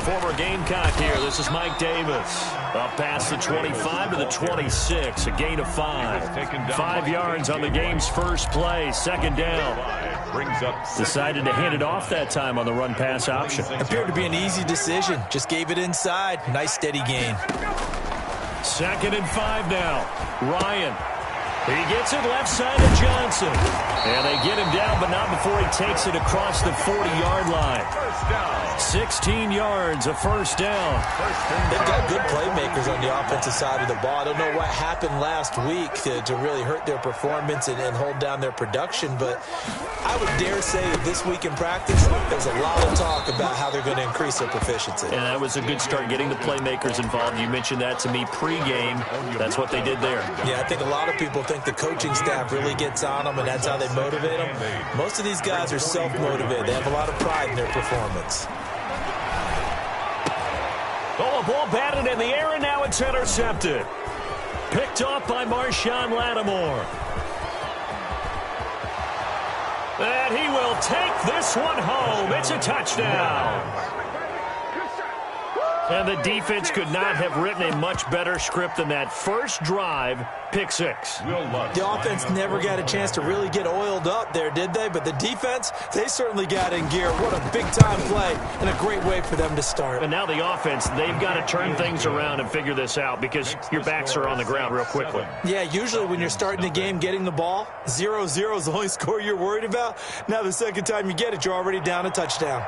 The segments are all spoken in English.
former Gamecock here. This is Mike Davis. Up past the 25 to the 26, a gain of 5. 5 yards on the game's first play, second down. Decided to hand it off that time on the run-pass option. Appeared to be an easy decision. Just gave it inside. Nice steady gain. 2nd and 5 now. Ryan. He gets it left side of Johnson. And they get him down, but not before he takes it across the 40-yard line. 16 yards, a first down. They've got good playmakers on the offensive side of the ball. I don't know what happened last week to really hurt their performance and hold down their production, but I would dare say that this week in practice, there's a lot of talk about how they're going to increase their proficiency. And that was a good start, getting the playmakers involved. You mentioned that to me pregame. That's what they did there. Yeah, I think a lot of people think the coaching staff really gets on them, and that's how they motivate them. Most of these guys are self-motivated. They have a lot of pride in their performance. Oh, a ball batted in the air, and now it's intercepted. Picked off by Marshawn Lattimore. And he will take this one home. It's a touchdown. And the defense could not have written a much better script than that first drive, pick 6. The offense never got a chance to really get oiled up there, did they? But the defense, they certainly got in gear. What a big-time play and a great way for them to start. And now the offense, they've got to turn things around and figure this out because your backs are on the ground real quickly. Yeah, usually when you're starting the game getting the ball, 0-0 is the only score you're worried about. Now the second time you get it, you're already down a touchdown.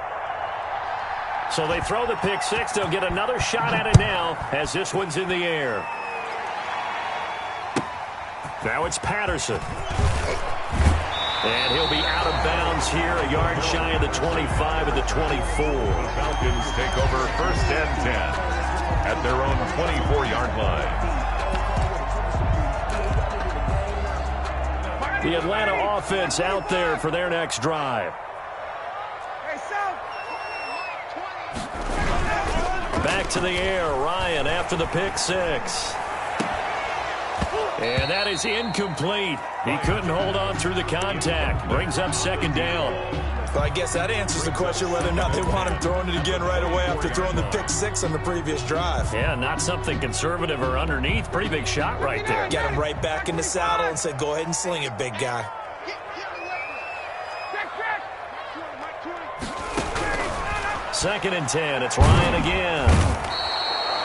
So they throw the pick 6. They'll get another shot at it now as this one's in the air. Now it's Patterson. And he'll be out of bounds here, a yard shy of the 25 and the 24. Falcons take over 1st and 10 at their own 24-yard line. The Atlanta offense out there for their next drive. Back to the air, Ryan after the pick 6. And that is incomplete. He couldn't hold on through the contact. Brings up 2nd down. Well, I guess that answers the question whether or not they want him throwing it again right away after throwing the pick 6 on the previous drive. Yeah, not something conservative or underneath. Pretty big shot right there. Got him right back in the saddle and said, go ahead and sling it, big guy. 2nd and 10. It's Ryan again.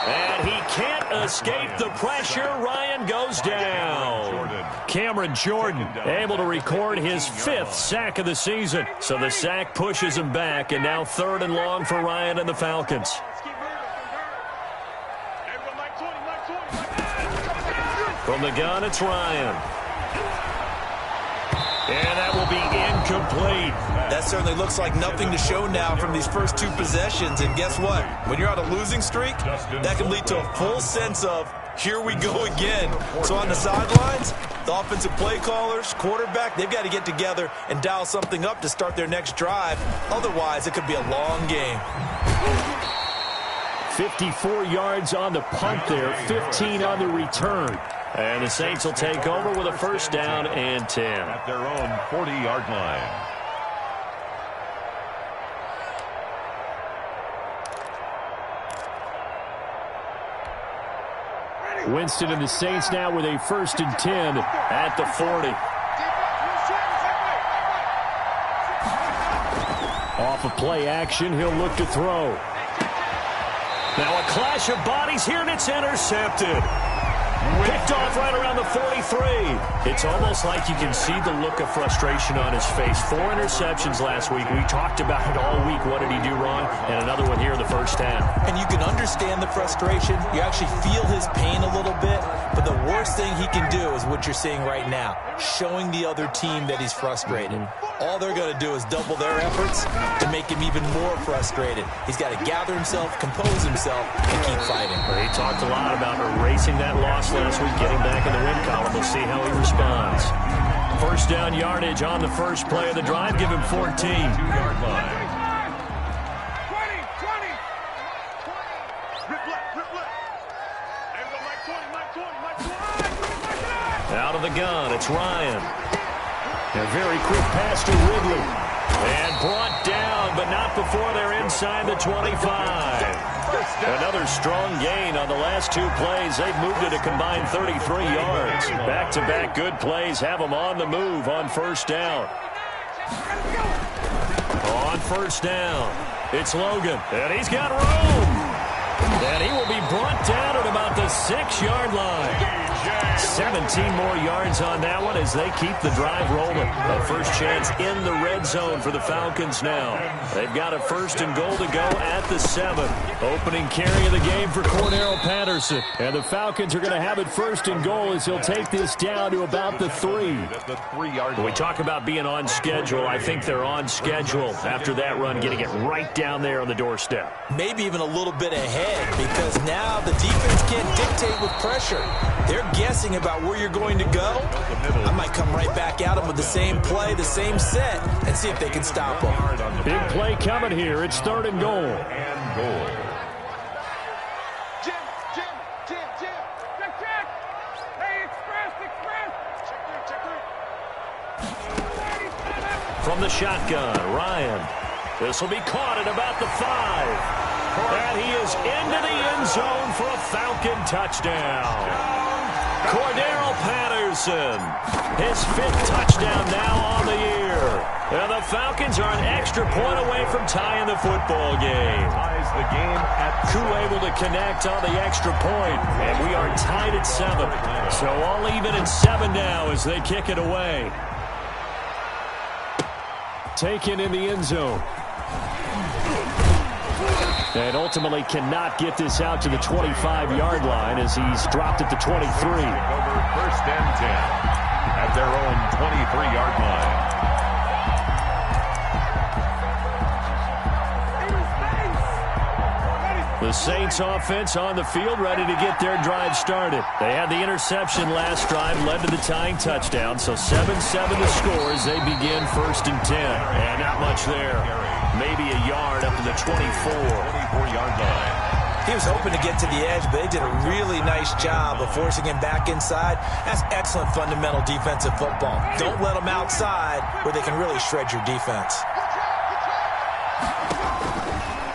And he can't escape the pressure. Ryan goes down. Cameron Jordan able to record his 5th sack of the season. So the sack pushes him back, and now 3rd and long for Ryan and the Falcons. From the gun, it's Ryan. And that will be incomplete. That certainly looks like nothing to show now from these first 2 possessions. And guess what? When you're on a losing streak, that can lead to a full sense of, here we go again. So on the sidelines, the offensive play callers, quarterback, they've got to get together and dial something up to start their next drive. Otherwise, it could be a long game. 54 yards on the punt there, 15 on the return. And the Saints will take over with a 1st down and 10. At their own 40-yard line. Winston and the Saints now with a 1st and 10 at the 40. Off of play action, he'll look to throw. Now a clash of bodies here, and it's intercepted. Picked off right around the 43. It's almost like you can see the look of frustration on his face. 4 interceptions last week. We talked about it all week. What did he do wrong? And another one here in the first half. And you can understand the frustration. You actually feel his pain a little bit. But the worst thing he can do is what you're seeing right now, showing the other team that he's frustrated. All they're going to do is double their efforts to make him even more frustrated. He's got to gather himself, compose himself, and keep fighting. He talked a lot about erasing that loss last week, getting back in the win column. We'll see how he responds. 1st down yardage on the first play of the drive. Give him 14. 2-yard line. Out of the gun, it's Ryan. A very quick pass to Ridley. And brought down, but not before they're inside the 25. Another strong gain on the last two plays. They've moved it a combined 33 yards. Back-to-back good plays have them on the move on first down. On first down, it's Logan, and he's got room. And he will be brought down at about the 6-yard line. 17 more yards on that one as they keep the drive rolling. A first chance in the red zone for the Falcons now. They've got a first and goal to go at the 7. Opening carry of the game for Cordero Patterson. And the Falcons are going to have it first and goal as he'll take this down to about the 3. When we talk about being on schedule, I think they're on schedule after that run, getting it right down there on the doorstep. Maybe even a little bit ahead, because now the defense can't dictate with pressure. They're guessing about where you're going to go. I might come right back at them with the same play, the same set, and see if they can stop them. Big play coming here. It's third and goal. Jim. Check. Hey, express. Check. From the shotgun, Ryan. This will be caught at about the 5. And he is into the end zone for a Falcon touchdown. Cordero Patterson, his 5th touchdown now on the year. And the Falcons are an extra point away from tying the football game. Koo able to connect on the extra point, and we are tied at 7. So all even at 7 now as they kick it away. Taken in the end zone. And ultimately cannot get this out to the 25-yard line as he's dropped at the 23. First and 10 at their own 23-yard line. The Saints offense on the field, ready to get their drive started. They had the interception last drive, led to the tying touchdown. So 7-7 the score as they begin first and 10. And not much there. Maybe a yard up to the 24-yard line. He was hoping to get to the edge, but they did a really nice job of forcing him back inside. That's excellent fundamental defensive football. Don't let them outside where they can really shred your defense.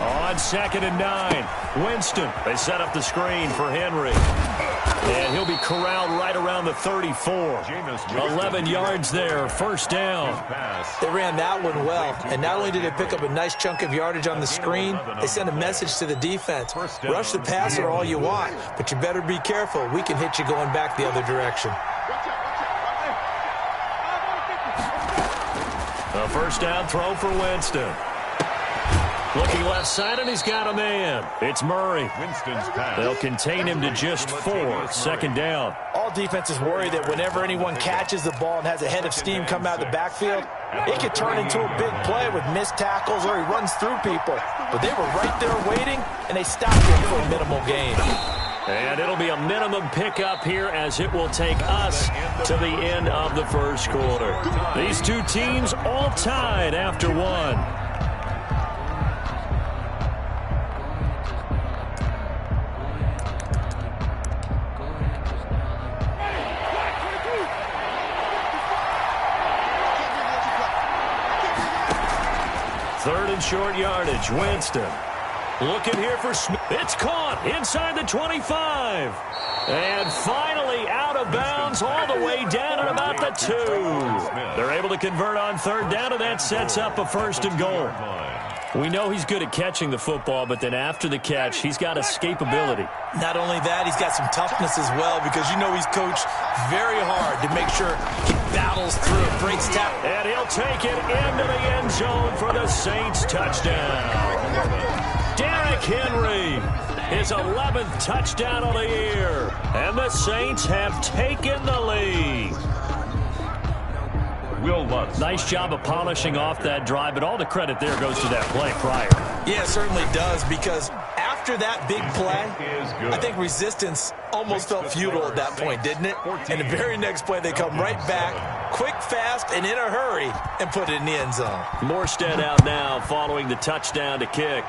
On 2nd and 9, Winston. They set up the screen for Henry. And he'll be corralled right around the 34. 11 yards there, first down. They ran that one well, and not only did they pick up a nice chunk of yardage on the screen, they sent a message to the defense. Rush the passer all you want, but you better be careful. We can hit you going back the other direction. A first down throw for Winston. Looking left side, and he's got a man. It's Murray. They'll contain him to just 4. Second down. All defenses worry that whenever anyone catches the ball and has a head of steam come out of the backfield, it could turn into a big play with missed tackles or he runs through people. But they were right there waiting, and they stopped him for a minimal gain. And it'll be a minimum pickup here as it will take us to the end of the first quarter. These two teams all tied after 1. Third and short yardage, Winston. Looking here for Smith. It's caught inside the 25. And finally out of bounds all the way down at about the 2. They're able to convert on third down, and that sets up a first and goal. We know he's good at catching the football, but then after the catch, he's got escapability. Not only that, he's got some toughness as well, because you know he's coached very hard to make sure he battles through, breaks down. And he'll take it into the end zone for the Saints touchdown. Derrick Henry, his 11th touchdown of the year. And the Saints have taken the lead. Nice job of polishing off that drive, but all the credit there goes to that play prior. Yeah, it certainly does, because after that big play, I think resistance almost felt futile at that point, didn't it? And the very next play, they come right back, quick, fast, and in a hurry, and put it in the end zone. Morstead out now following the touchdown to kick.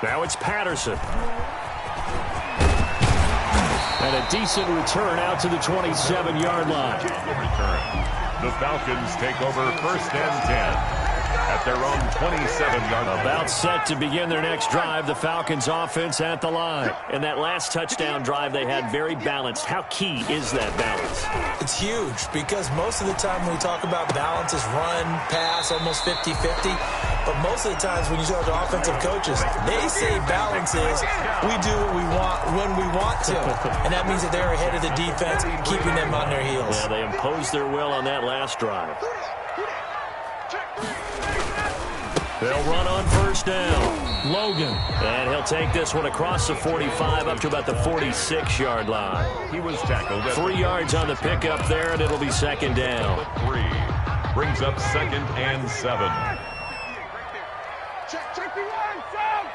Now it's Patterson. And a decent return out to the 27-yard line. The Falcons take over first and 10 at their own 27-yard line. About set to begin their next drive, the Falcons offense at the line. And that last touchdown drive they had very balanced. How key is that balance? It's huge because most of the time when we talk about balance is run, pass, almost 50-50. But most of the times when you talk to offensive coaches, they say balance is we do what we want when we want to. And that means that they're ahead of the defense, keeping them on their heels. Yeah, they imposed their will on that last drive. They'll run on first down. Logan. And he'll take this one across the 45 up to about the 46-yard line. He was tackled. 3 yards on the pickup there, and it'll be second down. 3 brings up second and 7. Check the line, Sam.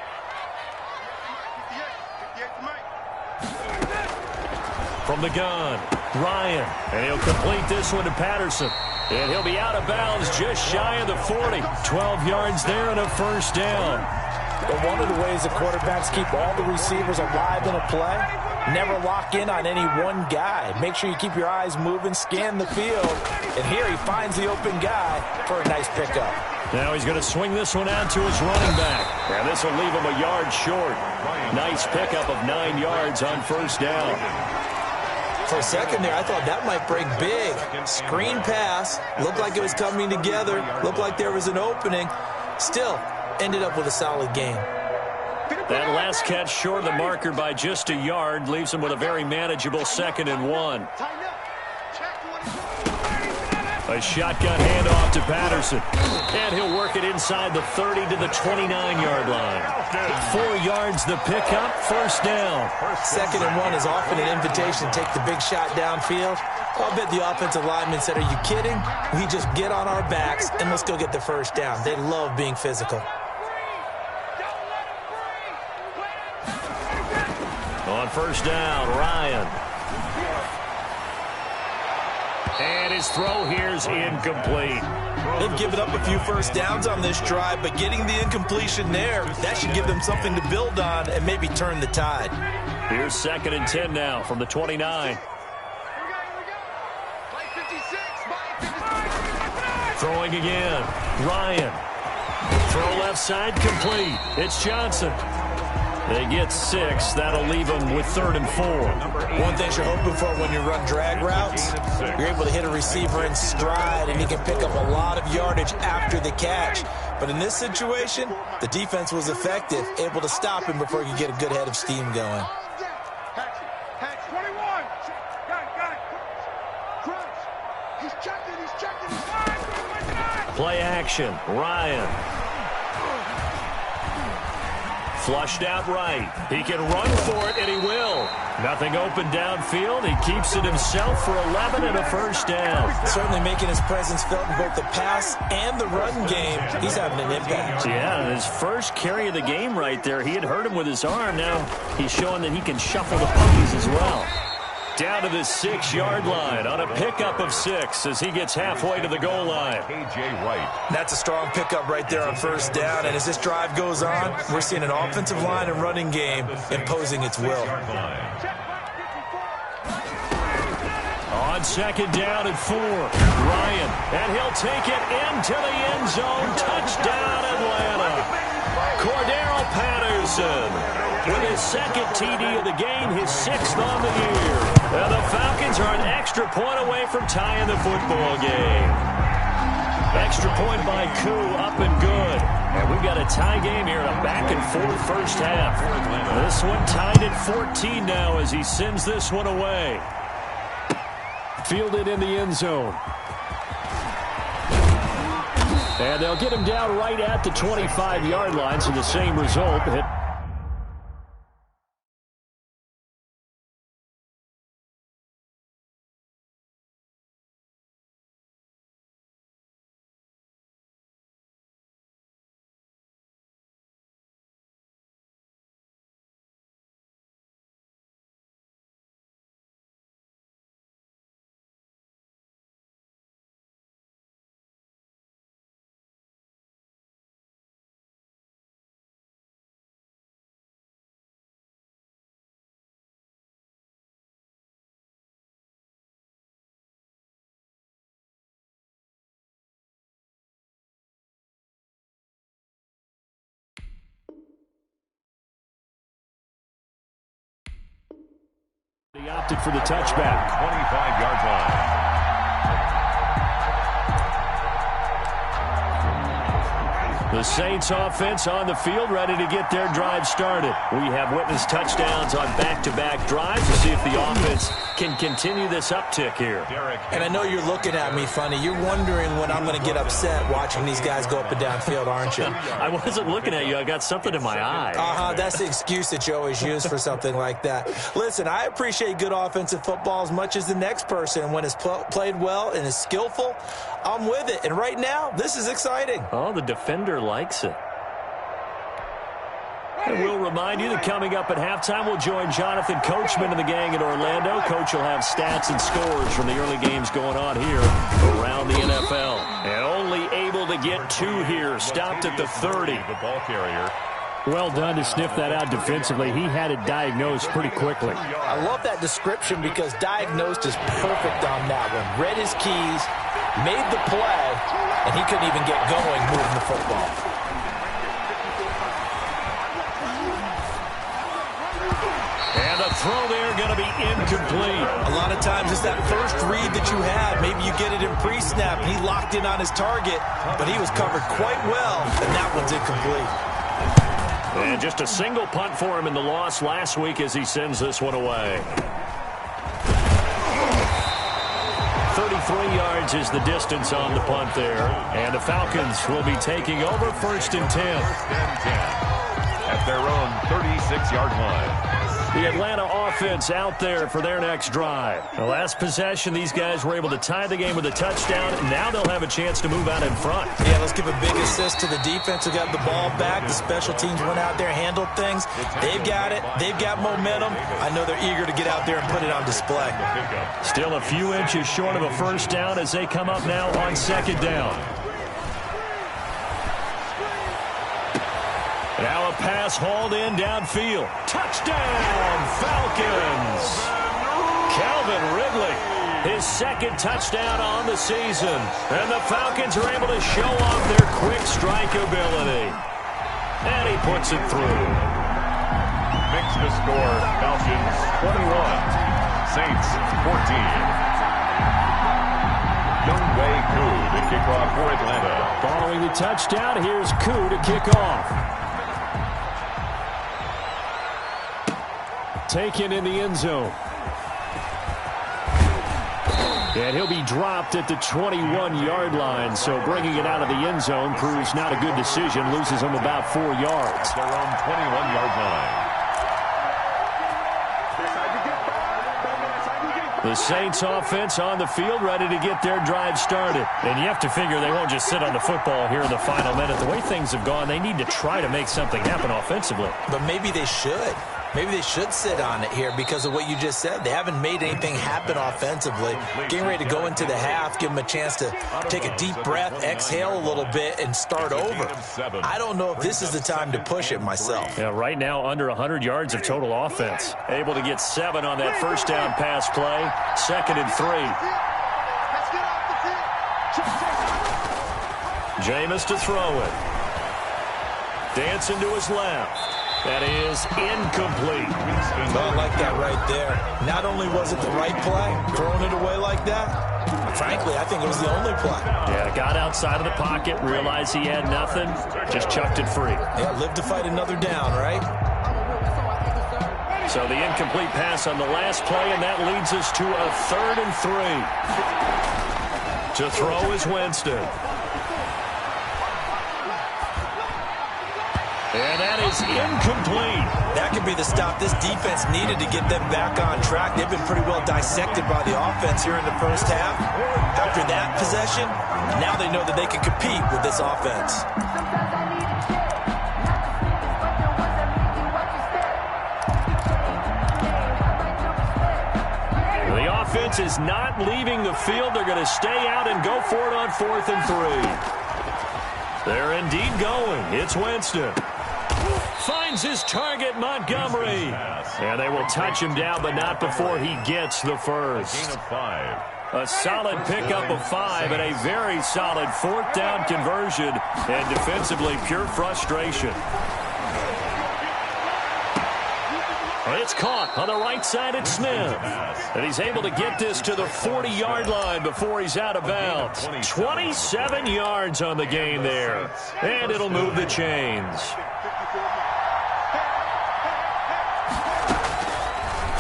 From the gun, Ryan. And he'll complete this one to Patterson. And he'll be out of bounds just shy of the 40. 12 yards there and a first down. But one of the ways the quarterbacks keep all the receivers alive in a play, never lock in on any one guy. Make sure you keep your eyes moving, scan the field. And here he finds the open guy for a nice pickup. Now he's going to swing this one out to his running back. And this will leave him a yard short. Nice pickup of 9 yards on first down. For a second there, I thought that might break big. Screen pass. Looked like it was coming together. Looked like there was an opening. Still, ended up with a solid gain. That last catch short of the marker by just a yard leaves him with a very manageable 2nd and 1. A shotgun handoff to Patterson. And he'll work it inside the 30 to the 29-yard line. 4 yards the pickup, first down. 2nd and 1 is often an invitation to take the big shot downfield. I'll bet the offensive lineman said, are you kidding? We just get on our backs and let's go get the first down. They love being physical. On first down, Ryan. And his throw here's incomplete. They've given up a few first downs on this drive, but getting the incompletion there, that should give them something to build on and maybe turn the tide. Here's 2nd and 10 now from the 29. Throwing again. Ryan. Throw left side complete. It's Johnson. They get 6. That'll leave them with 3rd and 4. One thing you're hoping for when you run drag routes, you're able to hit a receiver in stride and he can pick up a lot of yardage after the catch. But in this situation, the defense was effective, able to stop him before he could get a good head of steam going. Hatch 21. Got it. Crunch. He's checking. Play action. Ryan. Flushed out right. He can run for it, and he will. Nothing open downfield. He keeps it himself for 11 and a first down. Certainly making his presence felt in both the pass and the run game. He's having an impact. Yeah, his first carry of the game right there. He had hurt him with his arm. Now he's showing that he can shuffle the puppies as well. Down to the 6-yard line on a pickup of 6 as he gets halfway to the goal line. KJ Wright. That's a strong pickup right there on first down. And as this drive goes on, we're seeing an offensive line and running game imposing its will. On 2nd down and 4, Ryan. And he'll take it into the end zone. Touchdown, Atlanta. Cordero Patterson with his 2nd TD of the game, his 6th on the year. And the Falcons are an extra point away from tying the football game. Extra point by Koo, up and good. And we've got a tie game here in a back-and-forth first half. This one tied at 14 now as he sends this one away. Fielded in the end zone. And they'll get him down right at the 25-yard line, so the same result. He opted for the touchback. 25-yard line. The Saints offense on the field, ready to get their drive started. We have witnessed touchdowns on back-to-back drives to see if the offense can continue this uptick here. And I know you're looking at me funny. You're wondering when I'm going to get upset watching these guys go up and down field, aren't you? I wasn't looking at you. I got something in my eye. That's the excuse that you always use for something like that. Listen, I appreciate good offensive football as much as the next person. And when it's played well and is skillful, I'm with it. And right now, this is exciting. Oh, the defender likes it. And we'll remind you that coming up at halftime, we'll join Jonathan Coachman and the gang in Orlando. Coach will have stats and scores from the early games going on here around the NFL. And only able to get 2 here. Stopped at the 30. The ball carrier. Well done to sniff that out defensively. He had it diagnosed pretty quickly. I love that description because diagnosed is perfect on that one. Read his keys, made the play, and he couldn't even get going moving the football. And the throw there going to be incomplete. A lot of times it's that first read that you had. Maybe you get it in pre-snap, and he locked in on his target, but he was covered quite well, and that one's incomplete. And just a single punt for him in the loss last week as he sends this one away. 33 yards is the distance on the punt there. And the Falcons will be taking over 1st and 10. 1st and 10 at their own 36-yard line. The Atlanta offense out there for their next drive. The last possession, these guys were able to tie the game with a touchdown. Now they'll have a chance to move out in front. Yeah, let's give a big assist to the defense who got the ball back. The special teams went out there, handled things. They've got it. They've got momentum. I know they're eager to get out there and put it on display. Still a few inches short of a first down as they come up now on 2nd down. Now a pass hauled in downfield. Touchdown, Falcons! Calvin Ridley, his 2nd touchdown on the season. And the Falcons are able to show off their quick strike ability. And he puts it through. Makes the score, Falcons 21, Saints 14. Younghoe Koo to kick off for Atlanta. Following the touchdown, here's Koo to kick off. Taken in the end zone. And he'll be dropped at the 21-yard line. So bringing it out of the end zone proves not a good decision. Loses him about 4 yards. At their own 21-yard line. The Saints offense on the field ready to get their drive started. And you have to figure they won't just sit on the football here in the final minute. The way things have gone, they need to try to make something happen offensively. But maybe they should. Maybe they should sit on it here because of what you just said. They haven't made anything happen offensively. Getting ready to go into the half, give them a chance to take a deep breath, exhale a little bit, and start over. I don't know if this is the time to push it myself. Yeah, right now under 100 yards of total offense. Able to get 7 on that first down pass play. 2nd and 3. Jameis to throw it. Dancing to his left. That is incomplete. Well, I like that right there. Not only was it the right play, throwing it away like that, frankly, I think it was the only play. Yeah, got outside of the pocket, realized he had nothing, just chucked it free. Yeah, live to fight another down, right? So the incomplete pass on the last play, and that leads us to a 3rd and 3. To throw is Winston. And that is incomplete. That could be the stop this defense needed to get them back on track. They've been pretty well dissected by the offense here in the first half. After that possession, now they know that they can compete with this offense. The offense is not leaving the field. They're going to stay out and go for it on 4th and 3. They're indeed going. It's Winston. Finds his target, Montgomery. And they will touch him down, but not before he gets the first. Gain of 5. A solid pickup of 5 and a very solid 4th down conversion. And defensively, pure frustration. It's caught on the right side at Smith. And he's able to get this to the 40-yard line before he's out of bounds. 27 yards on the game there. And it'll move the chains.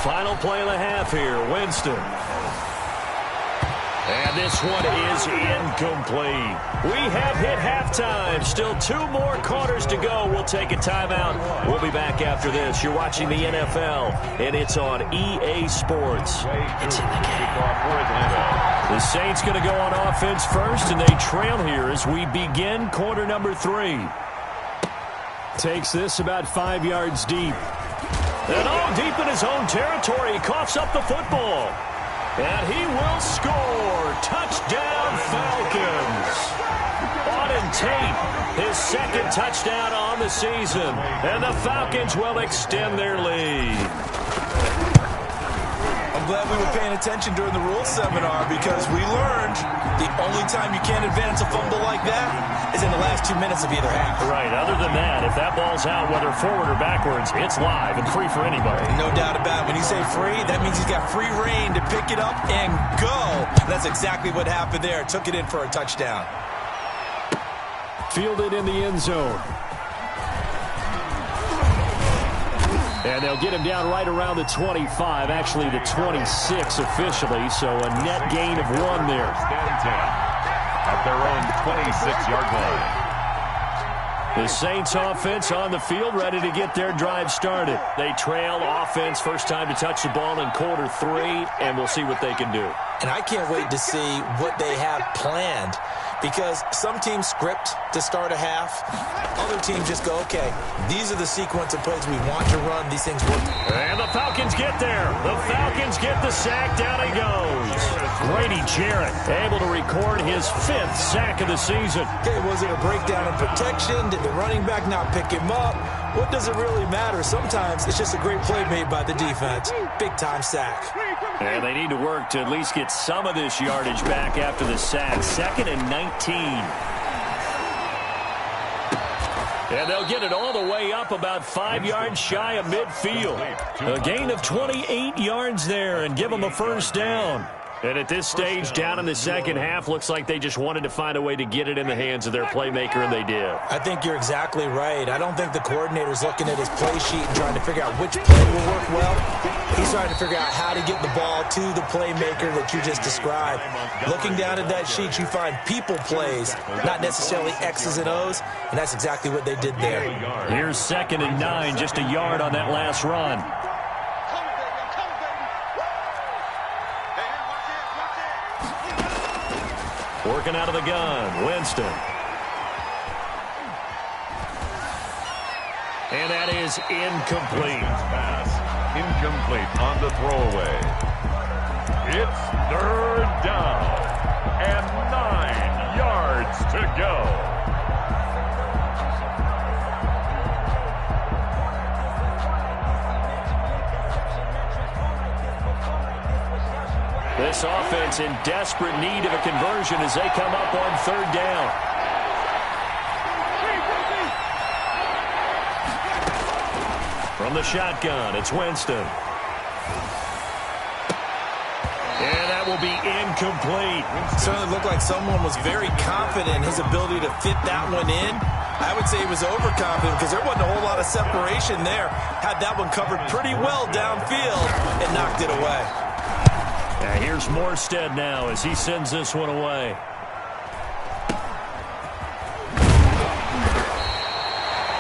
Final play of the half here, Winston. And this one is incomplete. We have hit halftime. Still 2 more quarters to go. We'll take a timeout. We'll be back after this. You're watching the NFL, and it's on EA Sports. It's in the game. The Saints going to go on offense first, and they trail here as we begin quarter number 3. Takes this about 5 yards deep. And all deep in his own territory. He coughs up the football. And he will score. Touchdown, Falcons. Auden Tate, his second touchdown on the season. And the Falcons will extend their lead. I'm glad we were paying attention during the rules seminar because we learned the only time you can't advance a fumble like that is in the last 2 minutes of either half. Right. Other than that, if that ball's out, whether forward or backwards, it's live and free for anybody. No doubt about it. When you say free, that means he's got free reign to pick it up and go. That's exactly what happened there. Took it in for a touchdown. Fielded in the end zone. And they'll get him down right around the 25, actually the 26 officially, so a net gain of 1 there. At their own 26-yard line. The Saints offense on the field, ready to get their drive started. They trail offense, first time to touch the ball in quarter 3, and we'll see what they can do. And I can't wait to see what they have planned because some teams script to start a half. Other teams just go, okay, these are the sequence of plays we want to run. These things work. And the Falcons get there. The Falcons get the sack. Down he goes. Grady Jarrett able to record his 5th sack of the season. Okay, was it a breakdown in protection? Did the running back not pick him up? What does it really matter? Sometimes it's just a great play made by the defense. Big-time sack. And they need to work to at least get some of this yardage back after the sack. 2nd and 19. And they'll get it all the way up about 5 yards shy of midfield. A gain of 28 yards there and give them a first down. And at this stage, down in the second half, looks like they just wanted to find a way to get it in the hands of their playmaker, and they did. I think you're exactly right. I don't think the coordinator's looking at his play sheet and trying to figure out which play will work well. He's trying to figure out how to get the ball to the playmaker that you just described. Looking down at that sheet, you find people plays, not necessarily X's and O's, and that's exactly what they did there. Here's 2nd and 9, just a yard on that last run. Working out of the gun, Winston. And that is incomplete. Pass incomplete on the throwaway. It's 3rd down and 9 yards to go. This offense in desperate need of a conversion as they come up on 3rd down. From the shotgun, it's Winston. And that will be incomplete. Certainly looked like someone was very confident in his ability to fit that one in. I would say he was overconfident because there wasn't a whole lot of separation there. Had that one covered pretty well downfield and knocked it away. Now here's Morstead now as he sends this one away.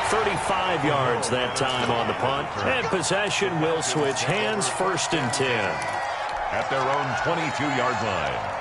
.35 yards that time on the punt. And possession will switch hands, 1st and 10. At their own 22-yard line.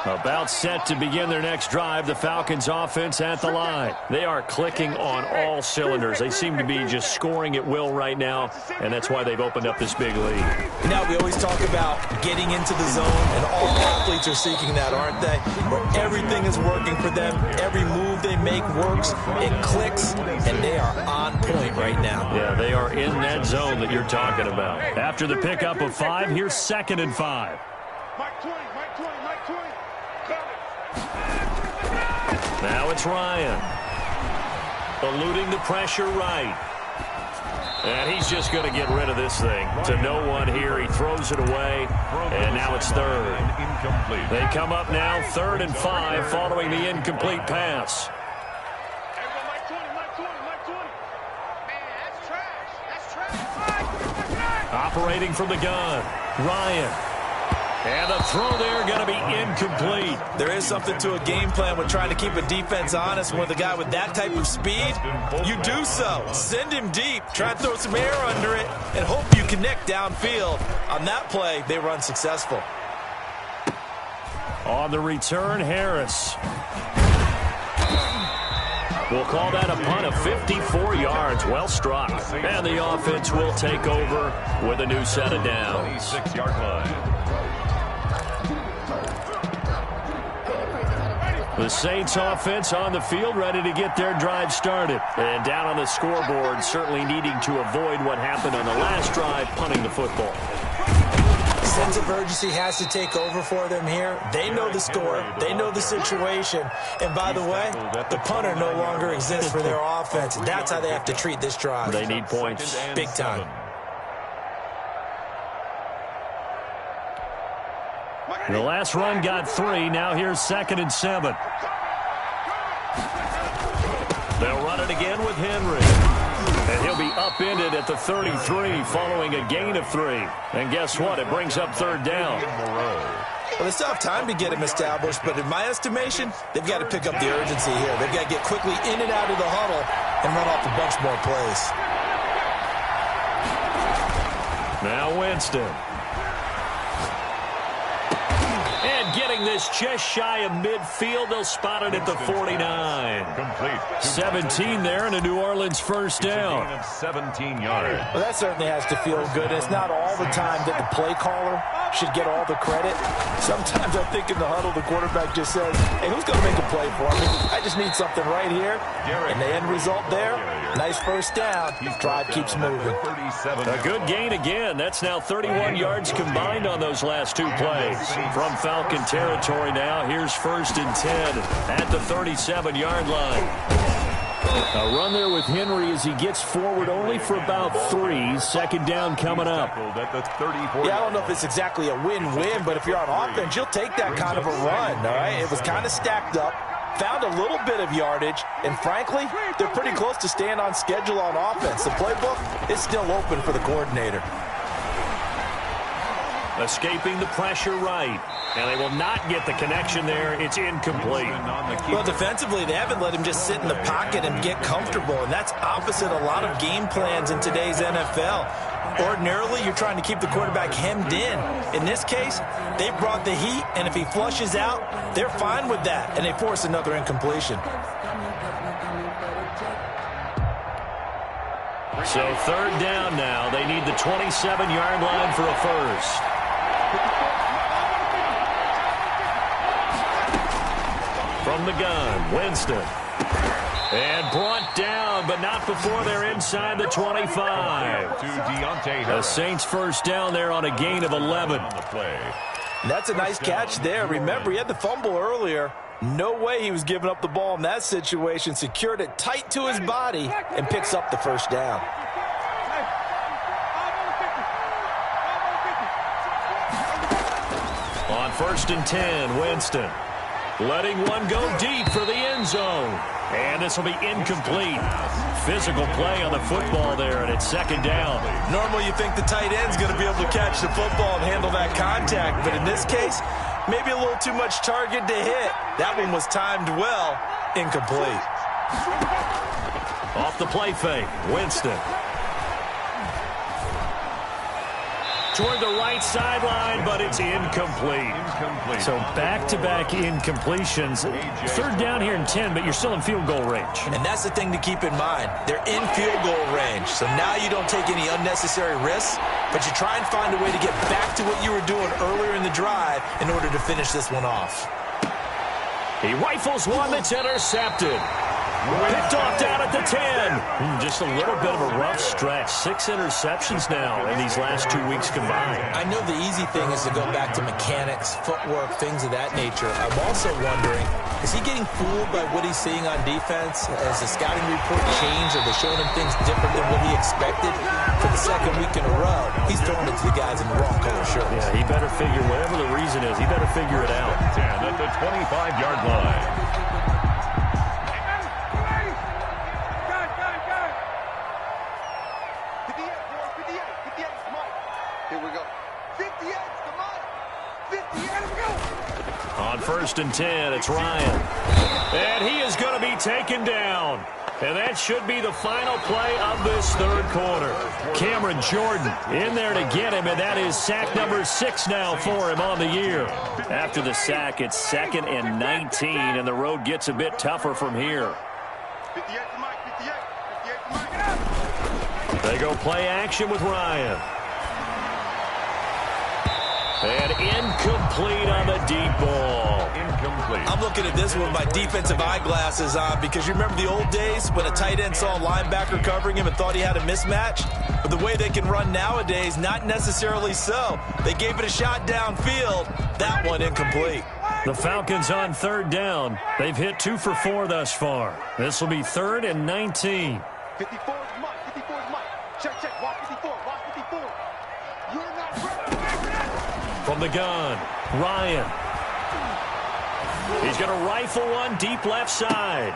About set to begin their next drive, the Falcons offense at the line. They are clicking on all cylinders. They seem to be just scoring at will right now, and that's why they've opened up this big lead. Now we always talk about getting into the zone, and all athletes are seeking that, aren't they? Where everything is working for them. Every move they make works. It clicks, and they are on point right now. Yeah, they are in that zone that you're talking about. After the pickup of 5, here's 2nd and 5. Mike 20, Mike 20, Mike 20. Now it's Ryan. Eluding the pressure right. And he's just going to get rid of this thing. To no one here. He throws it away, and now it's third. They come up now 3rd and 5 following the incomplete pass. Operating from the gun, Ryan. And the throw there going to be incomplete. There is something to a game plan with trying to keep a defense honest. With a guy with that type of speed, you do so. Send him deep. Try and throw some air under it and hope you connect downfield. On that play, they run successful. On the return, Harris. We'll call that a punt of 54 yards. Well struck. And the offense will take over with a new set of downs. 26-yard line. The Saints offense on the field, ready to get their drive started. And down on the scoreboard, certainly needing to avoid what happened on the last drive, punting the football. Sense of urgency has to take over for them here. They know the score. They know the situation. And by the way, the punter no longer exists for their offense. That's how they have to treat this drive. They need points. Big time. The last run got 3. Now here's 2nd and 7. They'll run it again with Henry. And he'll be upended at the 33 following a gain of 3. And guess what? It brings up 3rd down. Well, they still have time to get him established, but in my estimation, they've got to pick up the urgency here. They've got to get quickly in and out of the huddle and run off a bunch more plays. Now Winston. Getting this just shy of midfield. They'll spot it at the 49. Complete. 17 there and a New Orleans first down. Gain of 17 yards. Well, that certainly has to feel good. It's not all the time that the play caller should get all the credit. Sometimes I think in the huddle, the quarterback just says, hey, who's going to make a play for me? I just need something right here. And the end result there, nice first down. Drive keeps moving. A good gain again. That's now 31 yards combined on those last 2 plays. From Falcon territory now, here's 1st and 10 at the 37-yard line. A run there with Henry as he gets forward only for about 3. 2nd down coming up. Yeah, I don't know if it's exactly a win-win, but if you're on offense, you'll take that kind of a run, all right? It was kind of stacked up, found a little bit of yardage, and frankly, they're pretty close to staying on schedule on offense. The playbook is still open for the coordinator. Escaping the pressure right. And they will not get the connection there. It's incomplete. Well, defensively, they haven't let him just sit in the pocket and get comfortable, and that's opposite a lot of game plans in today's NFL. Ordinarily, you're trying to keep the quarterback hemmed in. In this case, they brought the heat, and if he flushes out, they're fine with that, and they force another incompletion. So 3rd down now. They need the 27-yard line for a first. From the gun, Winston. And brought down, but not before they're inside the 25. The Saints first down there on a gain of 11. That's a nice catch there. Remember, he had the fumble earlier. No way he was giving up the ball in that situation. Secured it tight to his body and picks up the first down. On 1st and 10, Winston. Letting one go deep for the end zone. And this will be incomplete. Physical play on the football there, and it's 2nd down. Normally you think the tight end's going to be able to catch the football and handle that contact, but in this case, maybe a little too much target to hit. That one was timed well, incomplete. Off the play fake, Winston. Toward the right sideline, but it's incomplete. So back-to-back incompletions. 3rd down here in 10, but you're still in field goal range. And that's the thing to keep in mind. They're in field goal range. So now you don't take any unnecessary risks, but you try and find a way to get back to what you were doing earlier in the drive in order to finish this one off. He rifles one that's intercepted. Picked off down at the 10. Just a little bit of a rough stretch. 6 interceptions now in these last 2 weeks combined. I know the easy thing is to go back to mechanics, footwork, things of that nature. I'm also wondering, is he getting fooled by what he's seeing on defense? Has the scouting report changed? Are they showing him things different than what he expected? For the second week in a row, he's throwing it to the guys in the wrong color shirts. Yeah, he better figure, whatever the reason is, he better figure it out. 10 at the 25-yard line. On 1st and 10, it's Ryan. And he is going to be taken down. And that should be the final play of this third quarter. Cameron Jordan in there to get him, and that is sack number 6 now for him on the year. After the sack, it's 2nd and 19, and the road gets a bit tougher from here. They go play action with Ryan. And incomplete on the deep ball. Incomplete. I'm looking at this with my defensive eyeglasses on because you remember the old days when a tight end saw a linebacker covering him and thought he had a mismatch? But the way they can run nowadays, not necessarily so. They gave it a shot downfield. That one incomplete. The Falcons on 3rd down. They've hit 2 for 4 thus far. This will be 3rd and 19. 54 is Mike. 54 is Mike. Check. Walk 54. Walk 54. You're not ready. From the gun, Ryan. He's going to rifle one deep left side.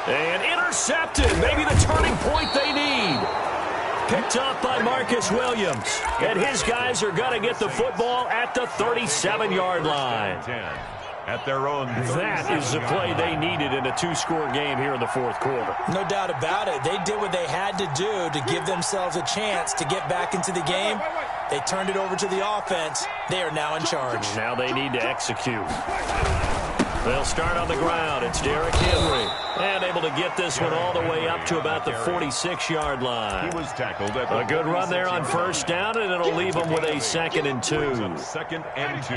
And intercepted. Maybe the turning point they need. Picked up by Marcus Williams. And his guys are going to get the football at the 37-yard line. 10 at their own. That is the play they needed in a 2-score game here in the 4th quarter. No doubt about it. They did what they had to do to give themselves a chance to get back into the game. They turned it over to the offense. They are now in charge. Now they need to execute. They'll start on the ground. It's Derrick Henry. And able to get this one all the way up to about the 46-yard line. He was tackled at A good run there on 1st down, and it'll leave them with a 2nd and 2. 2nd and 2.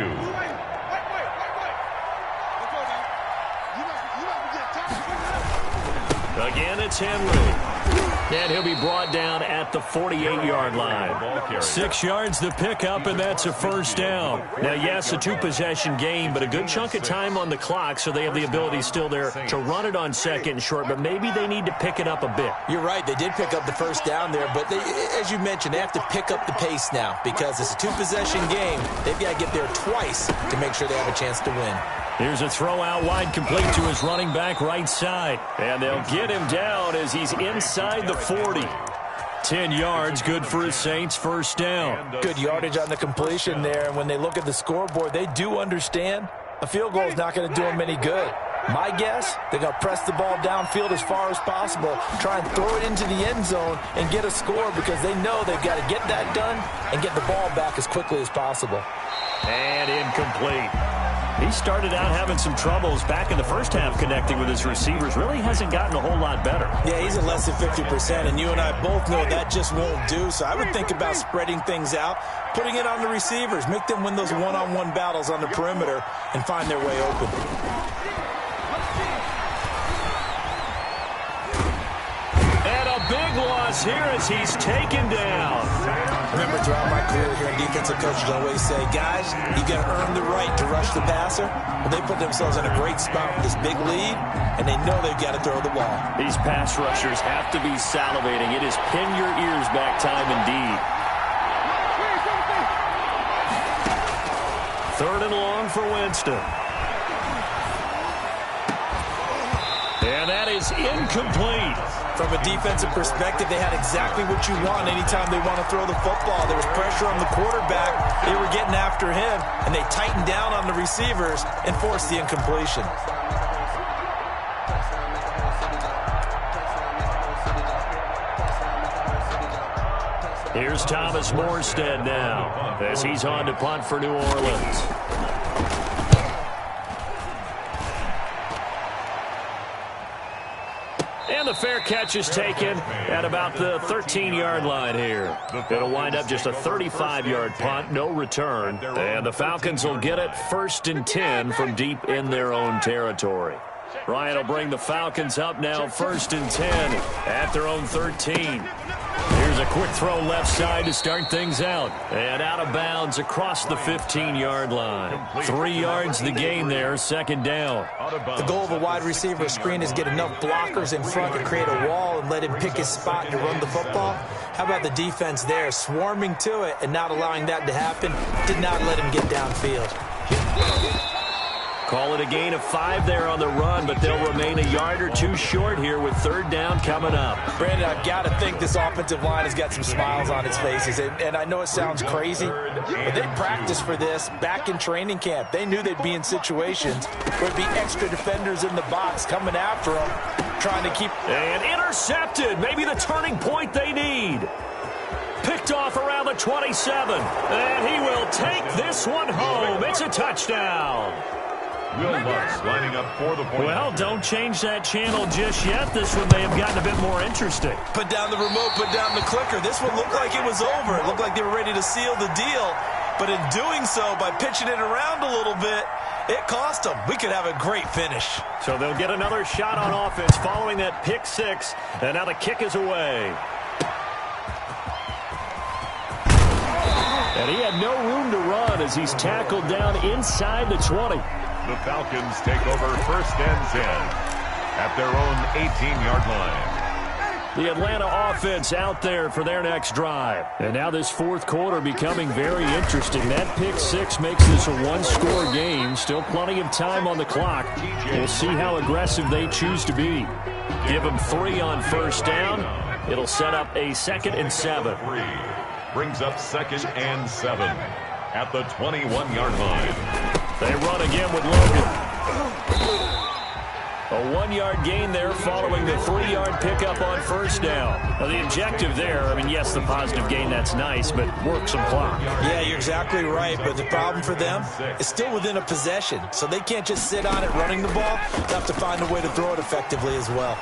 Again, it's Henry. And he'll be brought down at the 48-yard line. 6 yards the pickup, and that's a 1st down. Now, yes, a 2-possession game, but a good chunk of time on the clock, so they have the ability still there to run it on 2nd and short, but maybe they need to pick it up a bit. You're right. They did pick up the 1st down there, but they, as you mentioned, they have to pick up the pace now because it's a 2-possession game. They've got to get there twice to make sure they have a chance to win. Here's a throw out wide complete to his running back right side. And they'll get him down as he's inside the 40. 10 yards, good for his Saints, 1st down. Good yardage on the completion there. And when they look at the scoreboard, they do understand a field goal is not going to do them any good. My guess, they're going to press the ball downfield as far as possible, try and throw it into the end zone and get a score because they know they've got to get that done and get the ball back as quickly as possible. And incomplete. He started out having some troubles back in the first half connecting with his receivers. Really hasn't gotten a whole lot better. Yeah, he's at less than 50%, and you and I both know that just won't do. So I would think about spreading things out, putting it on the receivers, make them win those one-on-one battles on the perimeter and find their way open. And a big loss here as he's taken down. Remember, throughout my career here in defensive coaches always say, guys, you got to earn the right to rush the passer. Well, they put themselves in a great spot with this big lead, and they know they've got to throw the ball. These pass rushers have to be salivating. It is pin your ears back time indeed. 3rd and long for Winston. And that is incomplete. From a defensive perspective, they had exactly what you want anytime they want to throw the football. There was pressure on the quarterback. They were getting after him, and they tightened down on the receivers and forced the incompletion. Here's Thomas Morstead now as he's on to punt for New Orleans. And the fair catch is taken at about the 13-yard line here. It'll wind up just a 35-yard punt, no return. And the Falcons will get it 1st and 10 from deep in their own territory. Ryan will bring the Falcons up now 1st and 10 at their own 13. Here's a quick throw left side to start things out. And out of bounds across the 15-yard line. 3 yards the gain there, 2nd down. The goal of a wide receiver screen is get enough blockers in front to create a wall and let him pick his spot to run the football. How about the defense there, swarming to it and not allowing that to happen? Did not let him get downfield. Call it a gain of 5 there on the run, but they'll remain a yard or 2 short here with 3rd down coming up. Brandon, I've got to think this offensive line has got some smiles on its faces. And I know it sounds crazy, but they practiced for this back in training camp. They knew they'd be in situations where there'd be extra defenders in the box coming after them, trying to keep... And intercepted. Maybe the turning point they need. Picked off around the 27. And he will take this one home. It's a touchdown. Will Lutz lining up for the point. Well, don't change that channel just yet. This one may have gotten a bit more interesting. Put down the remote, put down the clicker. This one looked like it was over. It looked like they were ready to seal the deal. But in doing so, by pitching it around a little bit, it cost them. We could have a great finish. So they'll get another shot on offense following that pick 6. And now the kick is away. And he had no room to run as he's tackled down inside the 20. The Falcons take over 1st and 10 at their own 18-yard line. The Atlanta offense out there for their next drive. And now this 4th quarter becoming very interesting. That pick 6 makes this a 1-score game. Still plenty of time on the clock. We'll see how aggressive they choose to be. Give them 3 on 1st down. It'll set up a 2nd and 7. Brings up 2nd and 7 at the 21-yard line. They run again with Logan. A 1-yard gain there following the 3-yard pickup on 1st down. Now the objective there, I mean, yes, the positive gain, that's nice, but work some clock. Yeah, you're exactly right, but the problem for them is still within a possession, so they can't just sit on it running the ball. They have to find a way to throw it effectively as well.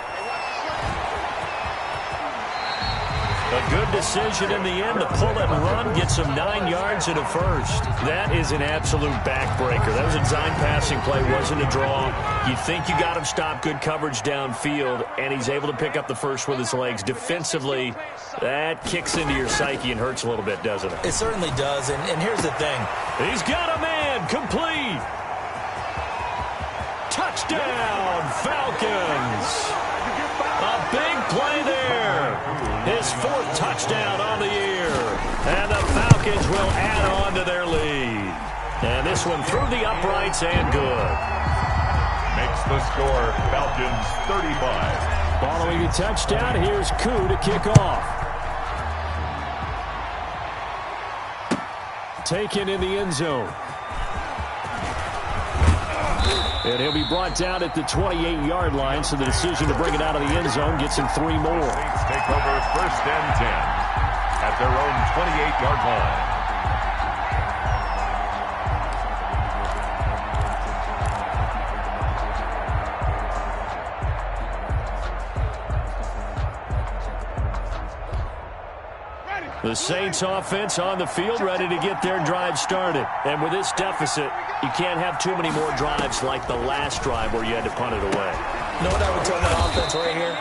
A good decision in the end to pull it and run, get some 9 yards and a 1st. That is an absolute backbreaker. That was a design passing play, wasn't a draw. You think you got him stopped, good coverage downfield, and he's able to pick up the 1st with his legs. Defensively, that kicks into your psyche and hurts a little bit, doesn't it? It certainly does, and here's the thing. He's got a man, complete. Touchdown, Falcons. A big play there. His 4th touchdown on the year. And the Falcons will add on to their lead. And this one through the uprights and good. Makes the score Falcons 35. Following the touchdown, here's Koo to kick off. Taken in the end zone. And he'll be brought down at the 28-yard line, so the decision to bring it out of the end zone gets him 3 more. Saints take over 1st and 10 at their own 28-yard line. The Saints offense on the field ready to get their drive started. And with this deficit, you can't have too many more drives like the last drive where you had to punt it away. You know what I would tell that offense right here?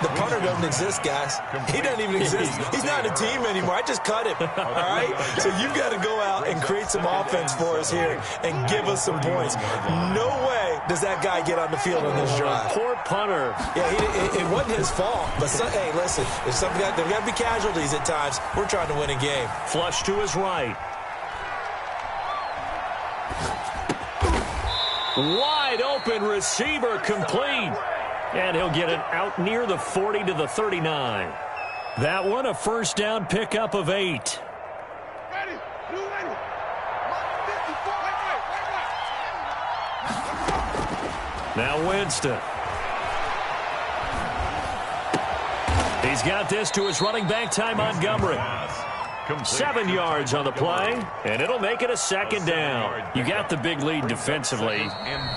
The punter doesn't exist, guys. He doesn't even exist. He's not a team anymore. I just cut him, all right? So you've got to go out and create some offense for us here and give us some points. No way does that guy get on the field on this drive. Poor punter. Yeah, it wasn't his fault. But, hey, listen, there's got to be casualties at times. We're trying to win a game. Flush to his right. Wide open receiver complete. And he'll get it out near the 40 to the 39. That one, a 1st down pickup of 8. Ready. You ready. Now Winston. He's got this to his running back, Ty Montgomery. 7 yards on the play, and it'll make it a 2nd down. You got the big lead defensively.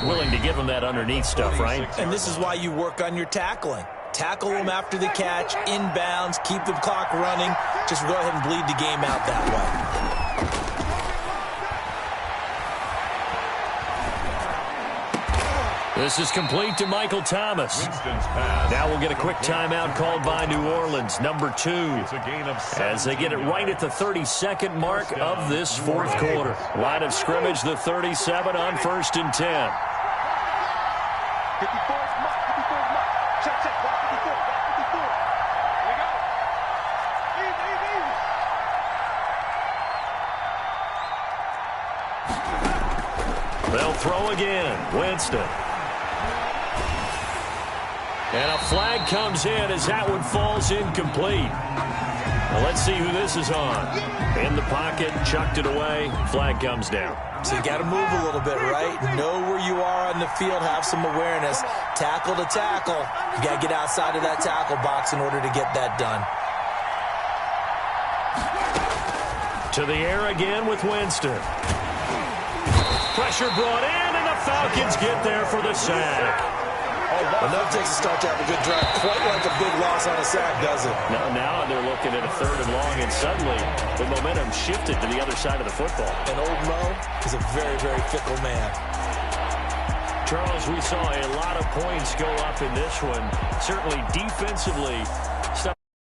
Willing to give them that underneath stuff, right? And this is why you work on your tackling. Tackle them after the catch, inbounds, keep the clock running. Just go ahead and bleed the game out that way. This is complete to Michael Thomas. Winston's pass. Now we'll get a quick timeout called by New Orleans, number 2. It's a gain of 7. As they get it right at the 32nd mark of this fourth quarter. Line of scrimmage, the 37 on 1st and 10. 54 is Mike. 54 is Mike. Check, check. Walk 54. Walk 54. Here we go. Easy, easy, easy. They'll throw again. Winston. And a flag comes in as that one falls incomplete. Well, let's see who this is on. In the pocket, chucked it away. Flag comes down. So you got to move a little bit, right? Know where you are on the field. Have some awareness. Tackle to tackle. You got to get outside of that tackle box in order to get that done. To the air again with Winston. Pressure brought in, and the Falcons get there for the sack. Enough takes to start to have a good drive. Quite like a big loss on a sack, does it? Now they're looking at a 3rd and long, and suddenly the momentum shifted to the other side of the football. And old Mo is a very, very fickle man. Charles, we saw a lot of points go up in this one. Certainly defensively,